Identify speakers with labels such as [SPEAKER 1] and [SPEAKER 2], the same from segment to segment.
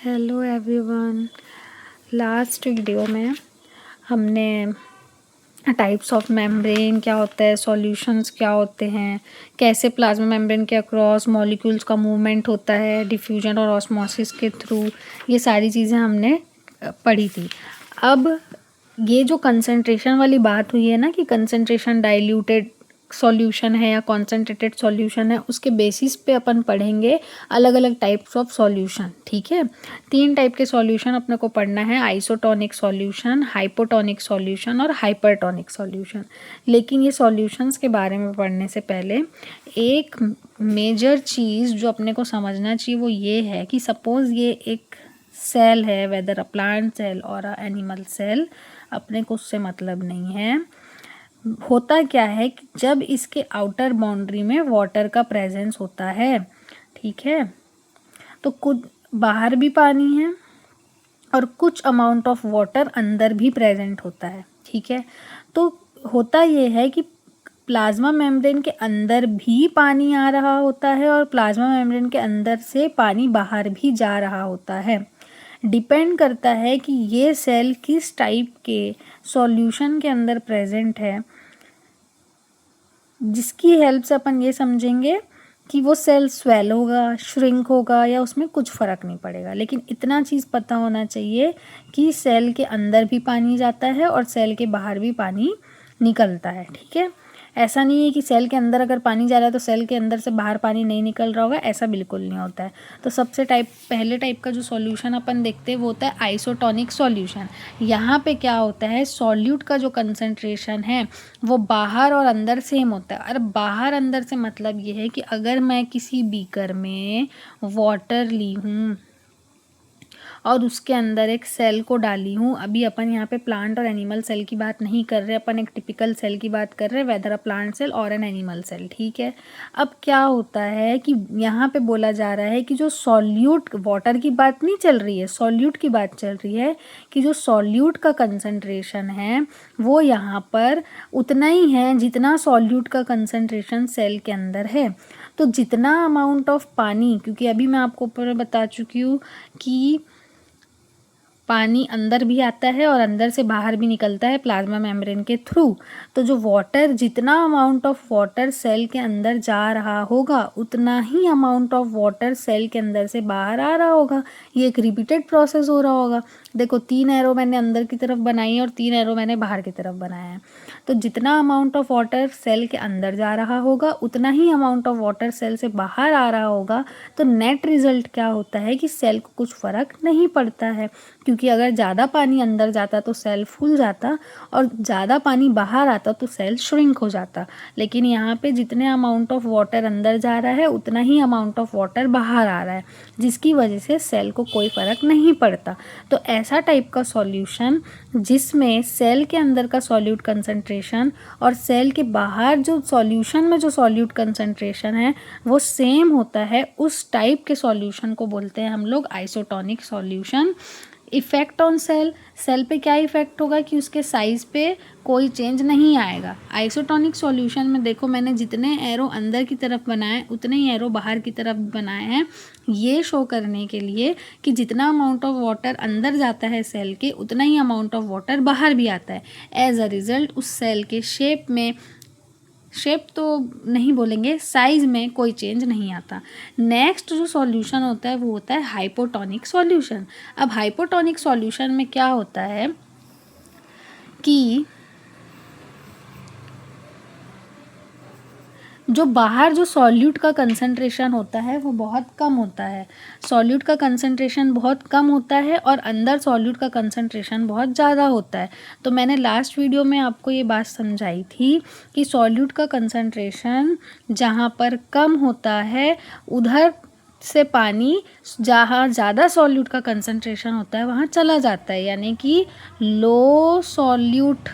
[SPEAKER 1] Hello everyone. Last video में हमने types of membrane क्या होता है, सॉल्यूशंस क्या होते हैं, कैसे प्लाज्मा मेम्ब्रेन के अक्रॉस मॉलिक्यूल्स का मूवमेंट होता है डिफ्यूजन और ऑस्मोसिस के थ्रू, ये सारी चीज़ें हमने पढ़ी थी। अब ये जो कंसंट्रेशन वाली बात हुई है ना कि कंसंट्रेशन डाइल्यूटेड सॉल्यूशन है या कॉन्सेंट्रेटेड सॉल्यूशन है, उसके बेसिस पे अपन पढ़ेंगे अलग अलग टाइप्स ऑफ सॉल्यूशन। ठीक है, 3 टाइप के सॉल्यूशन अपने को पढ़ना है, आइसोटोनिक सॉल्यूशन, हाइपोटोनिक सॉल्यूशन और हाइपरटोनिक सॉल्यूशन। लेकिन ये सॉल्यूशंस के बारे में पढ़ने से पहले एक मेजर चीज़ जो अपने को समझना चाहिए वो ये है कि सपोज़ ये एक सेल है, वेदर अ प्लांट सेल और अ एनिमल सेल, अपने को उससे मतलब नहीं है। होता क्या है कि जब इसके आउटर बाउंड्री में वाटर का प्रेजेंस होता है, ठीक है, तो कुछ बाहर भी पानी है और कुछ अमाउंट ऑफ वाटर अंदर भी प्रेजेंट होता है। ठीक है, तो होता ये है कि प्लाज्मा मेम्ब्रेन के अंदर भी पानी आ रहा होता है और प्लाज्मा मेम्ब्रेन के अंदर से पानी बाहर भी जा रहा होता है। डिपेंड करता है कि ये सेल किस टाइप के सॉल्यूशन के अंदर प्रेजेंट है, जिसकी हेल्प से अपन ये समझेंगे कि वो सेल स्वेल होगा, श्रिंक होगा या उसमें कुछ फ़र्क नहीं पड़ेगा। लेकिन इतना चीज़ पता होना चाहिए कि सेल के अंदर भी पानी जाता है और सेल के बाहर भी पानी निकलता है। ठीक है, ऐसा नहीं है कि सेल के अंदर अगर पानी जा रहा है तो सेल के अंदर से बाहर पानी नहीं निकल रहा होगा, ऐसा बिल्कुल नहीं होता है। तो सबसे पहले टाइप का जो सॉल्यूशन अपन देखते हैं वो होता है आइसोटोनिक सॉल्यूशन। यहाँ पे क्या होता है, सॉल्यूट का जो कंसंट्रेशन है वो बाहर और अंदर सेम होता है। और बाहर अंदर से मतलब ये है कि अगर मैं किसी बीकर में वाटर ली हूँ और उसके अंदर एक सेल को डाली हूँ, अभी अपन यहाँ पे प्लांट और एनिमल सेल की बात नहीं कर रहे, अपन एक टिपिकल सेल की बात कर रहे हैं, वेदर अ प्लांट सेल और एन एनिमल सेल। ठीक है, अब क्या होता है कि यहाँ पे बोला जा रहा है कि जो सॉल्यूट, वाटर की बात नहीं चल रही है, सॉल्यूट की बात चल रही है कि जो सॉल्यूट का कंसंट्रेशन है वो यहाँ पर उतना ही है जितना सॉल्यूट का कंसंट्रेशन सेल के अंदर है। तो जितना अमाउंट ऑफ पानी, क्योंकि अभी मैं आपको ऊपर बता चुकी हूँ कि पानी अंदर भी आता है और अंदर से बाहर भी निकलता है प्लाज्मा मेम्ब्रेन के थ्रू, तो जो वाटर, जितना अमाउंट ऑफ वाटर सेल के अंदर जा रहा होगा उतना ही अमाउंट ऑफ वाटर सेल के अंदर से बाहर आ रहा होगा। ये एक रिपीटेड प्रोसेस हो रहा होगा। देखो 3 एरो मैंने अंदर की तरफ बनाई है और 3 एरो मैंने बाहर की तरफ बनाया है। तो जितना अमाउंट ऑफ वाटर सेल के अंदर जा रहा होगा उतना ही अमाउंट ऑफ वाटर सेल से बाहर आ रहा होगा। तो नेट रिजल्ट क्या होता है कि सेल को कुछ फ़र्क नहीं पड़ता है, क्योंकि अगर ज़्यादा पानी अंदर जाता तो सेल फूल जाता और ज़्यादा पानी बाहर आता तो सेल श्रिंक हो जाता। लेकिन यहाँ पे जितने अमाउंट ऑफ वाटर अंदर जा रहा है उतना ही अमाउंट ऑफ वाटर बाहर आ रहा है, जिसकी वजह से सेल को कोई फ़र्क नहीं पड़ता। तो ऐसा टाइप का सॉल्यूशन जिसमें सेल के अंदर का सॉल्यूट कंसंट्रेशन और सेल के बाहर जो सॉल्यूशन में जो सॉल्यूट कंसंट्रेशन है वो सेम होता है, उस टाइप के सॉल्यूशन को बोलते हैं हम लोग isotonic solution. Effect on cell, cell पे क्या इफ़ेक्ट होगा कि उसके साइज़ पे कोई चेंज नहीं आएगा। आइसोटोनिक सॉल्यूशन में देखो मैंने जितने एरो अंदर की तरफ बनाए उतने ही एरो बाहर की तरफ बनाए हैं, ये शो करने के लिए कि जितना अमाउंट ऑफ वाटर अंदर जाता है सेल के उतना ही अमाउंट ऑफ वाटर बाहर भी आता है। एज अ रिज़ल्ट उस सेल के शेप में, शेप तो नहीं बोलेंगे, साइज़ में कोई चेंज नहीं आता। नेक्स्ट जो सॉल्यूशन होता है वो होता है हाइपोटोनिक सॉल्यूशन। अब हाइपोटोनिक सॉल्यूशन में क्या होता है कि जो बाहर जो सॉल्यूट का कंसंट्रेशन होता है वो बहुत कम होता है, सॉल्यूट का कंसंट्रेशन बहुत कम होता है और अंदर सॉल्यूट का कंसंट्रेशन बहुत ज़्यादा होता है। तो मैंने लास्ट वीडियो में आपको ये बात समझाई थी कि सॉल्यूट का कंसंट्रेशन जहाँ पर कम होता है उधर से पानी जहाँ ज़्यादा सॉल्यूट का कंसंट्रेशन होता है वहाँ चला जाता है, यानी कि लो सॉल्यूट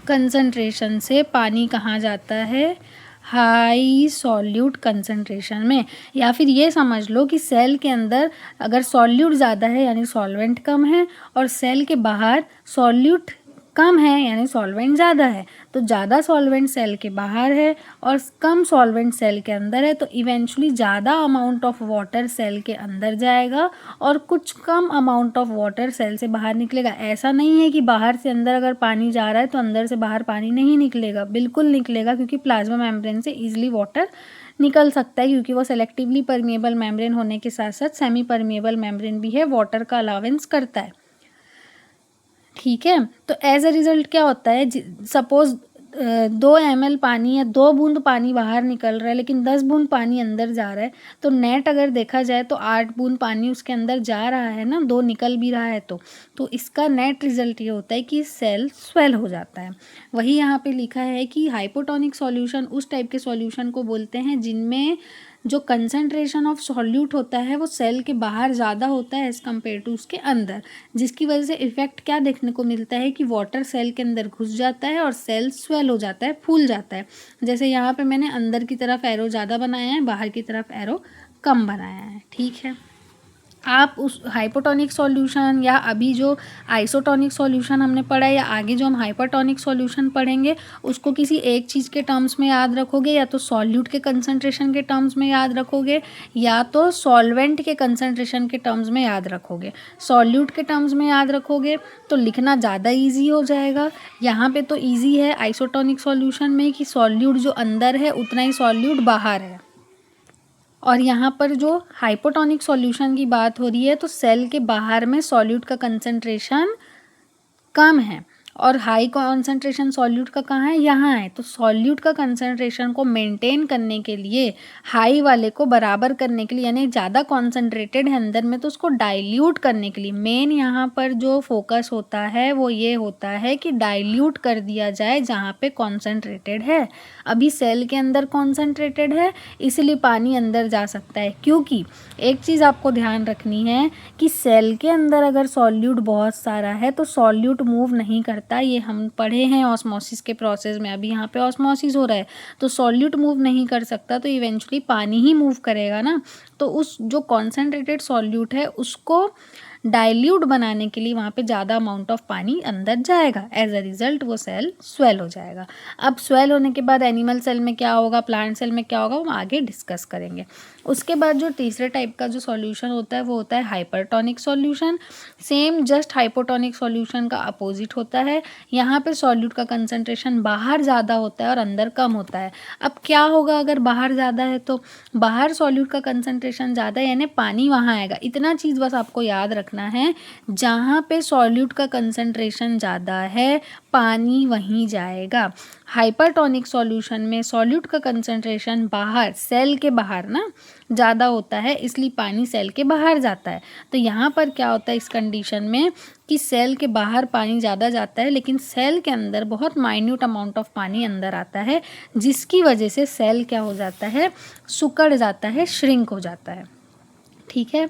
[SPEAKER 1] कंसंट्रेशन से पानी कहाँ जाता है, हाई सॉल्यूट कंसंट्रेशन में। या फिर ये समझ लो कि सेल के अंदर अगर सॉल्यूट ज़्यादा है यानी सॉल्वेंट कम है और सेल के बाहर सॉल्यूट कम है यानी सॉल्वेंट ज़्यादा है, तो ज़्यादा सॉल्वेंट सेल के बाहर है और कम सॉल्वेंट सेल के अंदर है, तो इवेंचुअली ज़्यादा अमाउंट ऑफ वाटर सेल के अंदर जाएगा और कुछ कम अमाउंट ऑफ वाटर सेल से बाहर निकलेगा। ऐसा नहीं है कि बाहर से अंदर अगर पानी जा रहा है तो अंदर से बाहर पानी नहीं निकलेगा, बिल्कुल निकलेगा, क्योंकि प्लाज्मा मेम्ब्रेन से ईजिली वाटर निकल सकता है, क्योंकि वो सेलेक्टिवली परमिएबल मेम्ब्रेन होने के साथ साथ सेमी परमिएबल मेम्ब्रेन भी है, वाटर का अलावेंस करता है। ठीक है, तो एज अ रिज़ल्ट क्या होता है, सपोज 2 ml पानी या 2 बूंद पानी बाहर निकल रहा है लेकिन 10 बूंद पानी अंदर जा रहा है, तो नेट अगर देखा जाए तो 8 बूंद पानी उसके अंदर जा रहा है ना, 2 निकल भी रहा है, तो इसका नेट रिजल्ट ये होता है कि सेल स्वेल हो जाता है। वही यहाँ पे लिखा है कि हाइपोटोनिक सॉल्यूशन उस टाइप के सॉल्यूशन को बोलते हैं जिनमें जो कंसंट्रेशन ऑफ सॉल्यूट होता है वो सेल के बाहर ज़्यादा होता है एज़ कम्पेयर टू उसके अंदर, जिसकी वजह से इफ़ेक्ट क्या देखने को मिलता है कि वाटर सेल के अंदर घुस जाता है और सेल स्वेल हो जाता है, फूल जाता है। जैसे यहाँ पे मैंने अंदर की तरफ एरो ज़्यादा बनाया है, बाहर की तरफ एरो कम बनाया है। ठीक है, आप उस हाइपोटोनिक सॉल्यूशन या अभी जो आइसोटोनिक सॉल्यूशन हमने पढ़ा है या आगे जो हम हाइपरटोनिक सॉल्यूशन पढ़ेंगे उसको किसी एक चीज़ के टर्म्स में याद रखोगे, या तो सॉल्यूट के कंसंट्रेशन के टर्म्स में याद रखोगे या तो सॉल्वेंट के कंसंट्रेशन के टर्म्स में याद रखोगे। सॉल्यूट के टर्म्स में याद रखोगे तो लिखना ज़्यादा ईजी हो जाएगा। यहाँ पे तो ईजी है आइसोटोनिक सॉल्यूशन में कि सॉल्यूट जो अंदर है उतना ही सॉल्यूट बाहर है, और यहाँ पर जो हाइपोटोनिक सॉल्यूशन की बात हो रही है तो सेल के बाहर में सॉल्यूट का कंसंट्रेशन कम है और हाई कॉन्सेंट्रेशन सॉल्यूट का कहाँ है, यहाँ है। तो सॉल्यूट का कंसंट्रेशन को मेंटेन करने के लिए, हाई वाले को बराबर करने के लिए, यानी ज़्यादा कॉन्सेंट्रेटेड है अंदर में तो उसको डाइल्यूट करने के लिए मेन यहाँ पर जो फोकस होता है वो ये होता है कि डाइल्यूट कर दिया जाए जहाँ पे कॉन्सेंट्रेटेड है। अभी सेल के अंदर कॉन्सेंट्रेटेड है इसलिए पानी अंदर जा सकता है, क्योंकि एक चीज़ आपको ध्यान रखनी है कि सेल के अंदर अगर सॉल्यूट बहुत सारा है तो सॉल्यूट मूव नहीं करता। ये हम पढ़े हैं ऑस्मोसिस के प्रोसेस में, अभी यहाँ पे ऑस्मोसिस हो रहा है तो सॉल्यूट मूव नहीं कर सकता, तो इवेंचुअली पानी ही मूव करेगा ना। तो उस जो कॉन्सेंट्रेटेड सॉल्यूट है उसको डाइल्यूट बनाने के लिए वहाँ पे ज़्यादा अमाउंट ऑफ पानी अंदर जाएगा, एज अ रिजल्ट वो सेल स्वेल हो जाएगा। अब स्वेल होने के बाद एनिमल सेल में क्या होगा, प्लांट सेल में क्या होगा, हम आगे डिस्कस करेंगे। उसके बाद जो तीसरे टाइप का जो सॉल्यूशन होता है वो होता है hypertonic solution. Same just hypotonic solution का अपोजिट होता है। यहाँ पे सॉल्यूट का कंसंट्रेशन बाहर ज़्यादा होता है और अंदर कम होता है। अब क्या होगा अगर बाहर ज़्यादा है, तो बाहर सॉल्यूट का कंसंट्रेशन ज़्यादा है यानी पानी वहाँ आएगा। इतना चीज़ बस आपको याद रखना है, जहाँ पे सॉल्यूट का कंसंट्रेशन ज़्यादा है पानी वहीं जाएगा। हाइपरटोनिक सॉल्यूशन में सॉल्यूट का कंसंट्रेशन बाहर, सेल के बाहर ना ज़्यादा होता है, इसलिए पानी सेल के बाहर जाता है। तो यहाँ पर क्या होता है इस कंडीशन में कि सेल के बाहर पानी ज़्यादा जाता है लेकिन सेल के अंदर बहुत माइन्यूट अमाउंट ऑफ पानी अंदर आता है, जिसकी वजह से सेल क्या हो जाता है, सिकुड़ जाता है, श्रिंक हो जाता है। ठीक है,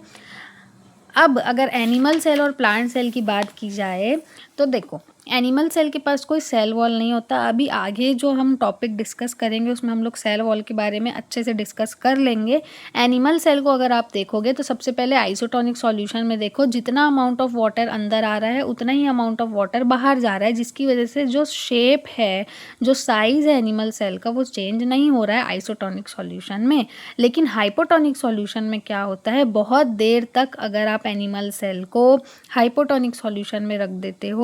[SPEAKER 1] अब अगर एनिमल सेल और प्लांट सेल की बात की जाए तो देखो एनिमल सेल के पास कोई सेल वॉल नहीं होता। अभी आगे जो हम टॉपिक डिस्कस करेंगे उसमें हम लोग सेल वॉल के बारे में अच्छे से डिस्कस कर लेंगे। एनिमल सेल को अगर आप देखोगे तो सबसे पहले आइसोटोनिक सॉल्यूशन में देखो जितना अमाउंट ऑफ वाटर अंदर आ रहा है उतना ही अमाउंट ऑफ वाटर बाहर जा रहा है, जिसकी वजह से जो शेप है, जो साइज़ है एनिमल सेल का वो चेंज नहीं हो रहा है आइसोटोनिक सॉल्यूशन में। लेकिन हाइपोटोनिक सॉल्यूशन में क्या होता है, बहुत देर तक अगर आप एनिमल सेल को हाइपोटोनिक सॉल्यूशन में रख देते हो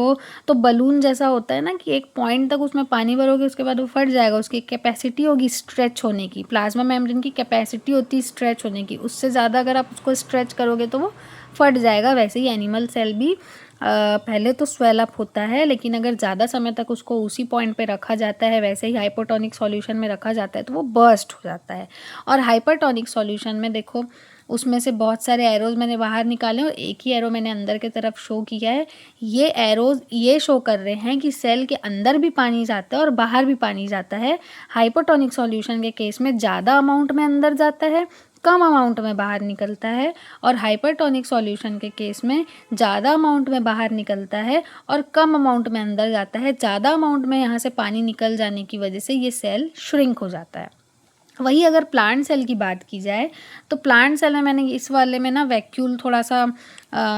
[SPEAKER 1] तो बलून जैसा होता है ना कि एक पॉइंट तक उसमें पानी भरोगे उसके बाद वो फट जाएगा। उसकी कैपेसिटी होगी स्ट्रेच होने की, प्लाज्मा मेम्ब्रेन की कैपेसिटी होती है स्ट्रेच होने की, उससे ज़्यादा अगर आप उसको स्ट्रेच करोगे तो वो फट जाएगा। वैसे ही एनिमल सेल भी पहले तो स्वेल अप होता है, लेकिन अगर ज़्यादा समय तक उसको उसी पॉइंट पे रखा जाता है, वैसे ही हाइपोटोनिक सॉल्यूशन में रखा जाता है तो वो बर्स्ट हो जाता है। और हाइपरटोनिक सॉल्यूशन में देखो उसमें से बहुत सारे एरोज़ मैंने बाहर निकाले और एक ही एरो मैंने अंदर की तरफ शो किया है। ये एरोज़ ये शो कर रहे हैं कि सेल के अंदर भी पानी जाता है और बाहर भी पानी जाता है। हाइपोटोनिक सॉल्यूशन के केस में ज़्यादा अमाउंट में अंदर जाता है, कम अमाउंट में बाहर निकलता है, और हाइपरटोनिक सॉल्यूशन के केस में ज़्यादा अमाउंट में बाहर निकलता है और कम अमाउंट में अंदर जाता है। ज़्यादा अमाउंट में यहाँ से पानी निकल जाने की वजह से ये सेल श्रिंक हो जाता है। वही अगर प्लांट सेल की बात की जाए तो प्लांट सेल में मैंने इस वाले में ना वैक्यूल थोड़ा सा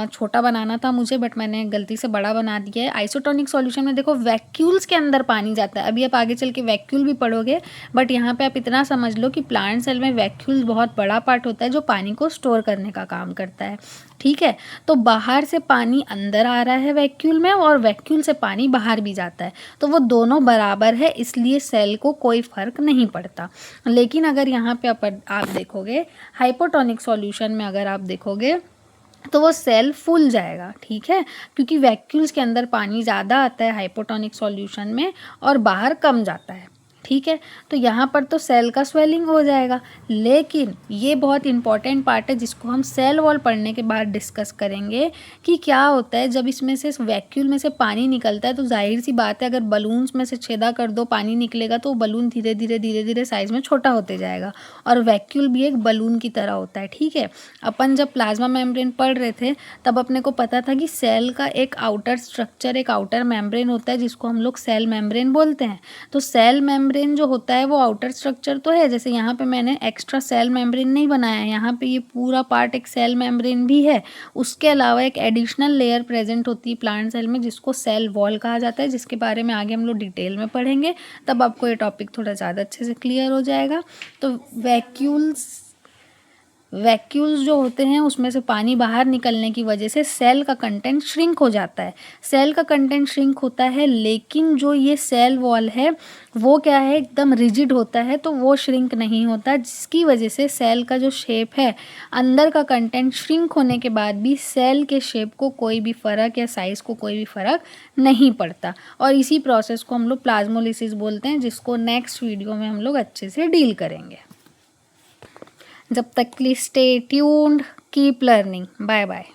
[SPEAKER 1] छोटा बनाना था मुझे, बट मैंने गलती से बड़ा बना दिया है। आइसोटोनिक सॉल्यूशन में देखो वैक्यूल्स के अंदर पानी जाता है, अभी आप आगे चल के वैक्यूल भी पढ़ोगे, बट यहाँ पे आप इतना समझ लो कि प्लांट सेल में वैक्यूल बहुत बड़ा पार्ट होता है जो पानी को स्टोर करने का काम करता है। ठीक है, तो बाहर से पानी अंदर आ रहा है वैक्यूल में और वैक्यूल से पानी बाहर भी जाता है, तो वो दोनों बराबर है, इसलिए सेल को कोई फ़र्क नहीं पड़ता। लेकिन अगर यहाँ पे आप देखोगे हाइपोटोनिक सॉल्यूशन में, अगर आप देखोगे तो वो सेल फूल जाएगा। ठीक है, क्योंकि वैक्यूल्स के अंदर पानी ज़्यादा आता है हाइपोटोनिक सॉल्यूशन में और बाहर कम जाता है। ठीक है, तो यहाँ पर तो सेल का स्वेलिंग हो जाएगा, लेकिन ये बहुत इंपॉर्टेंट पार्ट है जिसको हम सेल वॉल पढ़ने के बाद डिस्कस करेंगे कि क्या होता है जब इसमें से वैक्यूल में से पानी निकलता है। तो जाहिर सी बात है अगर बलून्स में से छेदा कर दो, पानी निकलेगा तो बलून धीरे धीरे साइज़ में छोटा होते जाएगा, और वैक्यूल भी एक बलून की तरह होता है। ठीक है, अपन जब प्लाज्मा मेम्ब्रेन पढ़ रहे थे तब अपने को पता था कि सेल का एक आउटर स्ट्रक्चर, एक आउटर मेम्ब्रेन होता है जिसको हम लोग सेल मेम्ब्रेन बोलते हैं। तो सेल मेम्ब्रेन जो होता है वो आउटर स्ट्रक्चर तो है, जैसे यहाँ पे मैंने एक्स्ट्रा सेल मेम्ब्रेन नहीं बनाया है, यहाँ पे ये पूरा पार्ट एक सेल मेम्ब्रेन भी है। उसके अलावा एक एडिशनल लेयर प्रेजेंट होती है प्लांट सेल में जिसको सेल वॉल कहा जाता है, जिसके बारे में आगे हम लोग डिटेल में पढ़ेंगे, तब आपको ये टॉपिक थोड़ा ज़्यादा अच्छे से क्लियर हो जाएगा। तो वैक्यूल्स जो होते हैं उसमें से पानी बाहर निकलने की वजह से सेल का कंटेंट श्रिंक हो जाता है। सेल का कंटेंट श्रिंक होता है, लेकिन जो ये सेल वॉल है वो क्या है, एकदम रिजिड होता है, तो वो श्रिंक नहीं होता, जिसकी वजह से सेल का जो शेप है, अंदर का कंटेंट श्रिंक होने के बाद भी सेल के शेप को कोई भी फ़र्क या साइज़ को कोई भी फ़र्क नहीं पड़ता। और इसी प्रोसेस को हम लोग प्लाज्मोलिसिस बोलते हैं, जिसको नेक्स्ट वीडियो में हम लोग अच्छे से डील करेंगे। जब तक के लिए stay tuned, keep learning, bye bye.